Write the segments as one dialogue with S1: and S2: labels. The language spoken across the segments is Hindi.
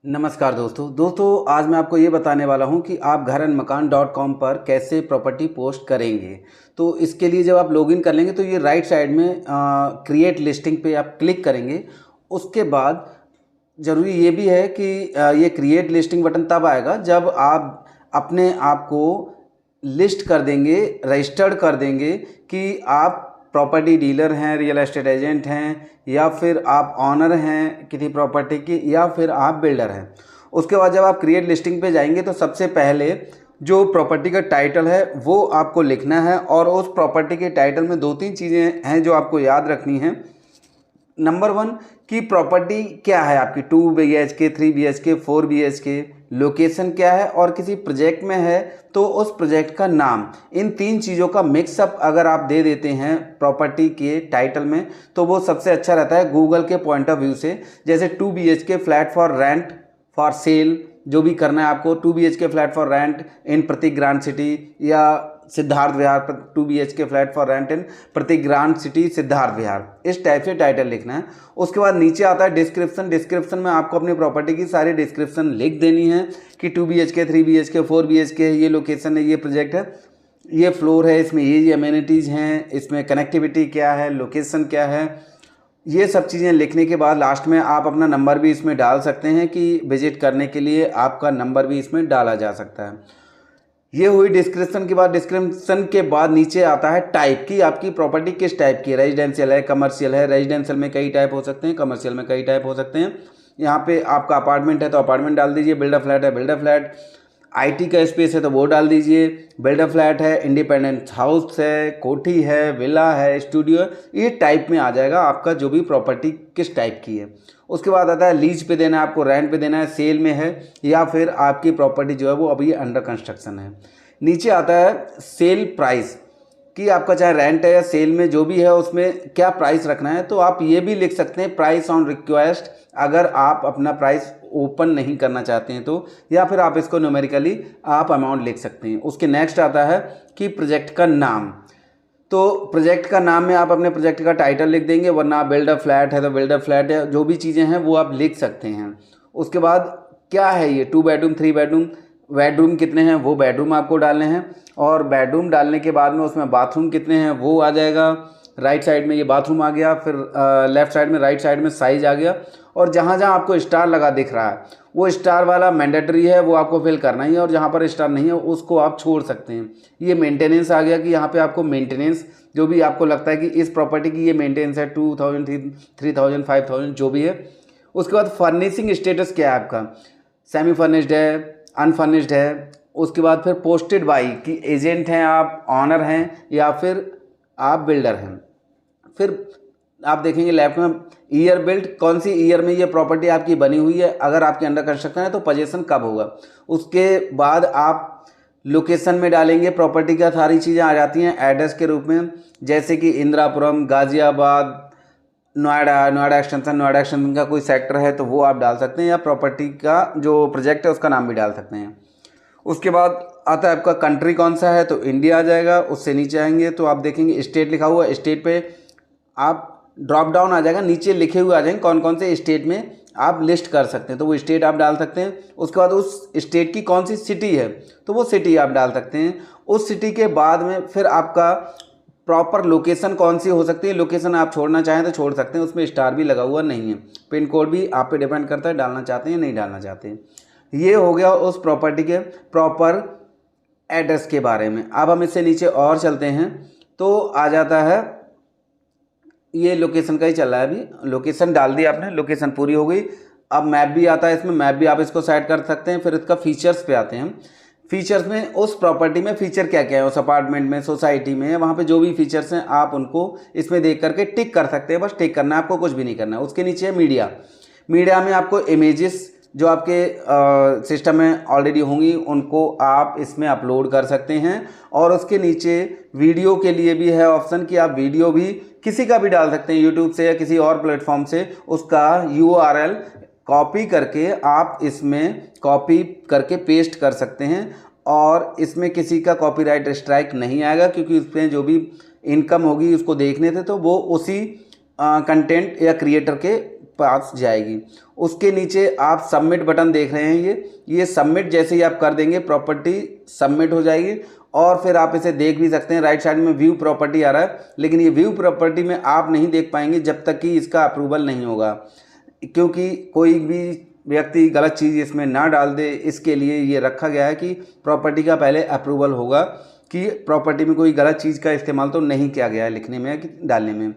S1: नमस्कार दोस्तों आज मैं आपको ये बताने वाला हूँ कि आप घरandmakan.com पर कैसे प्रॉपर्टी पोस्ट करेंगे। तो इसके लिए जब आप लॉगिन कर लेंगे तो ये राइट साइड में क्रिएट लिस्टिंग पे आप क्लिक करेंगे। उसके बाद ज़रूरी ये भी है कि ये क्रिएट लिस्टिंग बटन तब आएगा जब आप अपने आप को लिस्ट कर देंगे, रजिस्टर्ड कर देंगे कि आप प्रॉपर्टी डीलर हैं, रियल एस्टेट एजेंट हैं, या फिर आप ऑनर हैं किसी प्रॉपर्टी की, या फिर आप बिल्डर हैं। उसके बाद जब आप क्रिएट लिस्टिंग पे जाएंगे तो सबसे पहले जो प्रॉपर्टी का टाइटल है वो आपको लिखना है, और उस प्रॉपर्टी के टाइटल में 2-3 चीज़ें हैं जो आपको याद रखनी हैं। नंबर 1 की प्रॉपर्टी क्या है आपकी, 2 BHK, 3 BHK, 4 BHK, लोकेशन क्या है, और किसी प्रोजेक्ट में है तो उस प्रोजेक्ट का नाम। इन 3 चीज़ों का मिक्सअप अगर आप दे देते हैं प्रॉपर्टी के टाइटल में तो वो सबसे अच्छा रहता है गूगल के पॉइंट ऑफ व्यू से। जैसे 2 BHK flat for rent for sale, जो भी करना है आपको, 2 BHK flat for rent in Prateek grand city, या सिद्धार्थ विहार पर 2 BHK flat for rent in Prateek grand city Siddharth Vihar, इस टाइप से टाइटल लिखना है। उसके बाद नीचे आता है डिस्क्रिप्शन। डिस्क्रिप्शन में आपको अपनी प्रॉपर्टी की सारी डिस्क्रिप्शन लिख देनी है कि 2 BHK, 3 BHK, 4 BHK है, ये लोकेशन है, ये प्रोजेक्ट है, ये फ्लोर है, इसमें ये अमेनिटीज़ हैं, इसमें कनेक्टिविटी क्या है, लोकेशन क्या है। ये सब चीज़ें लिखने के बाद लास्ट में आप अपना नंबर भी इसमें डाल सकते हैं कि विजिट करने के लिए आपका नंबर भी इसमें डाला जा सकता है। ये हुई डिस्क्रिप्शन के बाद। डिस्क्रिप्शन के बाद नीचे आता है टाइप की आपकी प्रॉपर्टी किस टाइप की है, रेजिडेंशियल है, कमर्शियल है। रेजिडेंशियल में कई टाइप हो सकते हैं, कमर्शियल में कई टाइप हो सकते हैं। यहाँ पे आपका अपार्टमेंट है तो अपार्टमेंट डाल दीजिए, बिल्डर फ्लैट है बिल्डर फ्लैट, आईटी का स्पेस है तो वो डाल दीजिए, बिल्डर फ्लैट है, इंडिपेंडेंट हाउस है, कोठी है, विला है, स्टूडियो है, ये टाइप में आ जाएगा आपका जो भी प्रॉपर्टी किस टाइप की है। उसके बाद आता है लीज पे देना है आपको, रेंट पे देना है, सेल में है, या फिर आपकी प्रॉपर्टी जो है वो अभी अंडर कंस्ट्रक्शन है। नीचे आता है सेल प्राइस कि आपका चाहे रेंट है या सेल में जो भी है उसमें क्या प्राइस रखना है। तो आप ये भी लिख सकते हैं प्राइस ऑन रिक्वेस्ट, अगर आप अपना प्राइस ओपन नहीं करना चाहते हैं तो, या फिर आप इसको न्यूमेरिकली आप अमाउंट लिख सकते हैं। उसके नेक्स्ट आता है कि प्रोजेक्ट का नाम। तो प्रोजेक्ट का नाम में आप अपने प्रोजेक्ट का टाइटल लिख देंगे, वरना बिल्डर फ्लैट है तो बिल्डर फ्लैट है, जो भी चीज़ें हैं वो आप लिख सकते हैं। उसके बाद क्या है ये 2 बेडरूम 3 बेडरूम, बेडरूम कितने हैं वो बेडरूम आपको डालने हैं, और बेडरूम डालने के बाद में उसमें बाथरूम कितने हैं वो आ जाएगा। राइट साइड में ये बाथरूम आ गया, फिर लेफ्ट साइड में राइट साइड में साइज आ गया, और जहाँ जहाँ आपको स्टार लगा दिख रहा है वो स्टार वाला मैंडेटरी है, वो आपको फिल करना ही है, और जहाँ पर स्टार नहीं है उसको आप छोड़ सकते हैं। ये मेंटेनेंस आ गया कि यहाँ पे आपको मेंटेनेंस जो भी आपको लगता है कि इस प्रॉपर्टी की ये मेंटेनेंस है 2000, 3000, 5000 जो भी है। उसके बाद फर्निशिंग स्टेटस क्या है आपका, सेमी फर्निश्ड है, अनफर्निश्ड है। उसके बाद फिर पोस्टेड बाई कि एजेंट हैं आप, ऑनर हैं, या फिर आप बिल्डर हैं। फिर आप देखेंगे लेफ्ट में ईयर बिल्ट, कौन सी ईयर में ये प्रॉपर्टी आपकी बनी हुई है, अगर आपके अंडर कंस्ट्रक्शन है तो पोजीशन कब होगा। उसके बाद आप लोकेशन में डालेंगे, प्रॉपर्टी का सारी चीज़ें आ जाती हैं एड्रेस के रूप में, जैसे कि इंदिरापुरम, गाजियाबाद, नोएडा एक्सटेंशन का कोई सेक्टर है तो वो आप डाल सकते हैं, या प्रॉपर्टी का जो प्रोजेक्ट है उसका नाम भी डाल सकते हैं। उसके बाद आता है आपका कंट्री कौन सा है, तो इंडिया आ जाएगा। उससे नीचे आएंगे तो आप देखेंगे स्टेट लिखा हुआ है, स्टेट पे आप ड्रॉप डाउन आ जाएगा, नीचे लिखे हुए आ जाएंगे कौन कौन से स्टेट में आप लिस्ट कर सकते हैं, तो वो स्टेट आप डाल सकते हैं। उसके बाद उस स्टेट की कौन सी सिटी है तो वो सिटी आप डाल सकते हैं। उस सिटी के बाद में फिर आपका प्रॉपर लोकेशन कौन सी हो सकती है, लोकेशन आप छोड़ना चाहें तो छोड़ सकते हैं, उसमें स्टार भी लगा हुआ नहीं है। पिन कोड भी आप पे डिपेंड करता है, डालना चाहते हैं नहीं डालना चाहते हैं। ये हो गया उस प्रॉपर्टी के प्रॉपर एड्रेस के बारे में। अब हम इससे नीचे और चलते हैं तो आ जाता है, ये लोकेशन का ही चल रहा है अभी, लोकेशन डाल दी आपने, लोकेशन पूरी हो गई। अब मैप भी आता है इसमें, मैप भी आप इसको सेट कर सकते हैं। फिर इसका फीचर्स पे आते हैं। फीचर्स में उस प्रॉपर्टी में फीचर क्या क्या है, उस अपार्टमेंट में, सोसाइटी में, वहाँ पे जो भी फीचर्स हैं आप उनको इसमें देख करके टिक कर सकते हैं। बस टिक करना है, आपको कुछ भी नहीं करना है। उसके नीचे है मीडिया। मीडिया में आपको इमेजेस जो आपके सिस्टम में ऑलरेडी होंगी उनको आप इसमें अपलोड कर सकते हैं, और उसके नीचे वीडियो के लिए भी है ऑप्शन कि आप वीडियो भी किसी का भी डाल सकते हैं, यूट्यूब से या किसी और प्लेटफॉर्म से उसका URL कॉपी करके आप इसमें कॉपी करके पेस्ट कर सकते हैं, और इसमें किसी का कॉपीराइट स्ट्राइक नहीं आएगा, क्योंकि उसमें जो भी इनकम होगी उसको देखने थे तो वो उसी कंटेंट या क्रिएटर के पास जाएगी। उसके नीचे आप सबमिट बटन देख रहे हैं, ये सबमिट जैसे ही आप कर देंगे प्रॉपर्टी सबमिट हो जाएगी। और फिर आप इसे देख भी सकते हैं, राइट साइड में व्यू प्रॉपर्टी आ रहा है, लेकिन ये व्यू प्रॉपर्टी में आप नहीं देख पाएंगे जब तक कि इसका अप्रूवल नहीं होगा, क्योंकि कोई भी व्यक्ति गलत चीज़ इसमें ना डाल दे, इसके लिए ये रखा गया है कि प्रॉपर्टी का पहले अप्रूवल होगा कि प्रॉपर्टी में कोई गलत चीज़ का इस्तेमाल तो नहीं किया गया है लिखने में कि डालने में।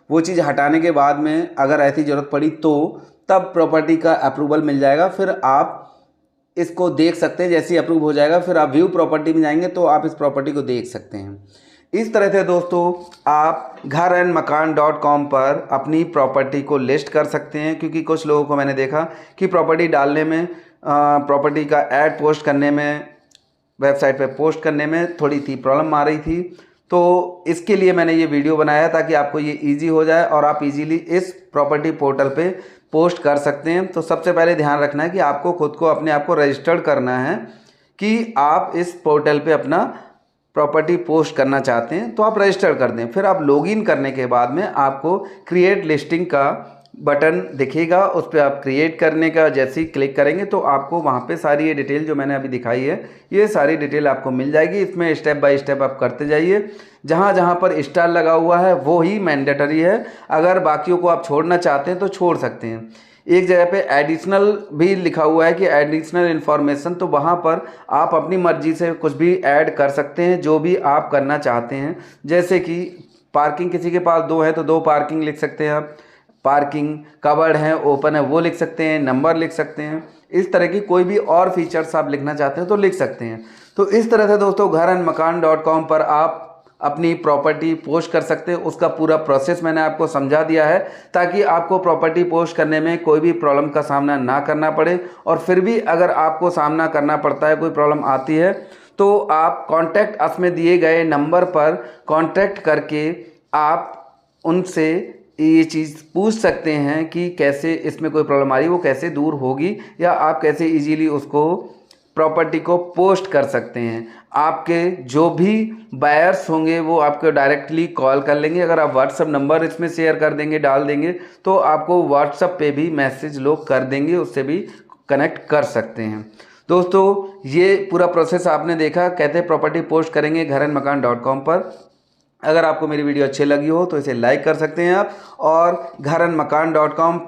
S1: वो चीज़ हटाने के बाद में अगर ऐसी ज़रूरत पड़ी तो तब प्रॉपर्टी का अप्रूवल मिल जाएगा, फिर आप इसको देख सकते हैं। जैसे ही अप्रूव हो जाएगा फिर आप व्यू प्रॉपर्टी में जाएंगे तो आप इस प्रॉपर्टी को देख सकते हैं। इस तरह से दोस्तों आप gharanmakan.com पर अपनी प्रॉपर्टी को लिस्ट कर सकते हैं, क्योंकि कुछ लोगों को मैंने देखा कि प्रॉपर्टी डालने में, प्रॉपर्टी का ऐड पोस्ट करने में, वेबसाइट पे पोस्ट करने में थोड़ी सी प्रॉब्लम आ रही थी। तो इसके लिए मैंने ये वीडियो बनाया ताकि आपको ये इजी हो जाए और आप इजीली इस प्रॉपर्टी पोर्टल पे पोस्ट कर सकते हैं। तो सबसे पहले ध्यान रखना है कि आपको खुद को अपने आप को रजिस्टर्ड करना है कि आप इस पोर्टल पे अपना प्रॉपर्टी पोस्ट करना चाहते हैं, तो आप रजिस्टर कर दें। फिर आप लॉगिन करने के बाद में आपको क्रिएट लिस्टिंग का बटन दिखेगा, उस पर आप क्रिएट करने का जैसे ही क्लिक करेंगे तो आपको वहाँ पे सारी ये डिटेल जो मैंने अभी दिखाई है, ये सारी डिटेल आपको मिल जाएगी। इसमें स्टेप बाय स्टेप आप करते जाइए। जहाँ जहाँ पर स्टार लगा हुआ है वो ही मैंडेटरी है, अगर बाकियों को आप छोड़ना चाहते हैं तो छोड़ सकते हैं। एक जगह पे एडिशनल भी लिखा हुआ है कि एडिशनल इन्फॉर्मेशन, तो वहाँ पर आप अपनी मर्जी से कुछ भी ऐड कर सकते हैं जो भी आप करना चाहते हैं। जैसे कि पार्किंग किसी के पास 2 है तो 2 पार्किंग लिख सकते हैं आप, पार्किंग कवर्ड है ओपन है वो लिख सकते हैं, नंबर लिख सकते हैं। इस तरह की कोई भी और फीचर्स आप लिखना चाहते हैं तो लिख सकते हैं। तो इस तरह से दोस्तों gharanmakan.com पर आप अपनी प्रॉपर्टी पोस्ट कर सकते हैं। उसका पूरा प्रोसेस मैंने आपको समझा दिया है ताकि आपको प्रॉपर्टी पोस्ट करने में कोई भी प्रॉब्लम का सामना ना करना पड़े। और फिर भी अगर आपको सामना करना पड़ता है, कोई प्रॉब्लम आती है, तो आप कॉन्टैक्ट अस में दिए गए नंबर पर कॉन्टैक्ट करके आप उनसे ये चीज़ पूछ सकते हैं कि कैसे इसमें कोई प्रॉब्लम आ रही है, वो कैसे दूर होगी, या आप कैसे इजीली उसको प्रॉपर्टी को पोस्ट कर सकते हैं। आपके जो भी बायर्स होंगे वो आपको डायरेक्टली कॉल कर लेंगे। अगर आप व्हाट्सअप नंबर इसमें शेयर कर देंगे, डाल देंगे, तो आपको व्हाट्सअप पे भी मैसेज लोग कर देंगे, उससे भी कनेक्ट कर सकते हैं। दोस्तों ये पूरा प्रोसेस आपने देखा, कहते प्रॉपर्टी पोस्ट करेंगे gharanmakan.com पर। अगर आपको मेरी वीडियो अच्छी लगी हो तो इसे लाइक कर सकते हैं आप। और gharanmakan.com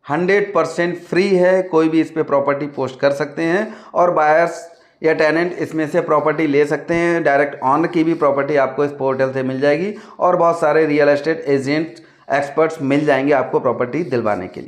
S1: 100% फ्री है, कोई भी इस पर प्रॉपर्टी पोस्ट कर सकते हैं और बायर्स या टेनेंट इसमें से प्रॉपर्टी ले सकते हैं। डायरेक्ट ऑन की भी प्रॉपर्टी आपको इस पोर्टल से मिल जाएगी और बहुत सारे रियल एस्टेट एजेंट एक्सपर्ट्स मिल जाएंगे आपको प्रॉपर्टी दिलवाने के लिए।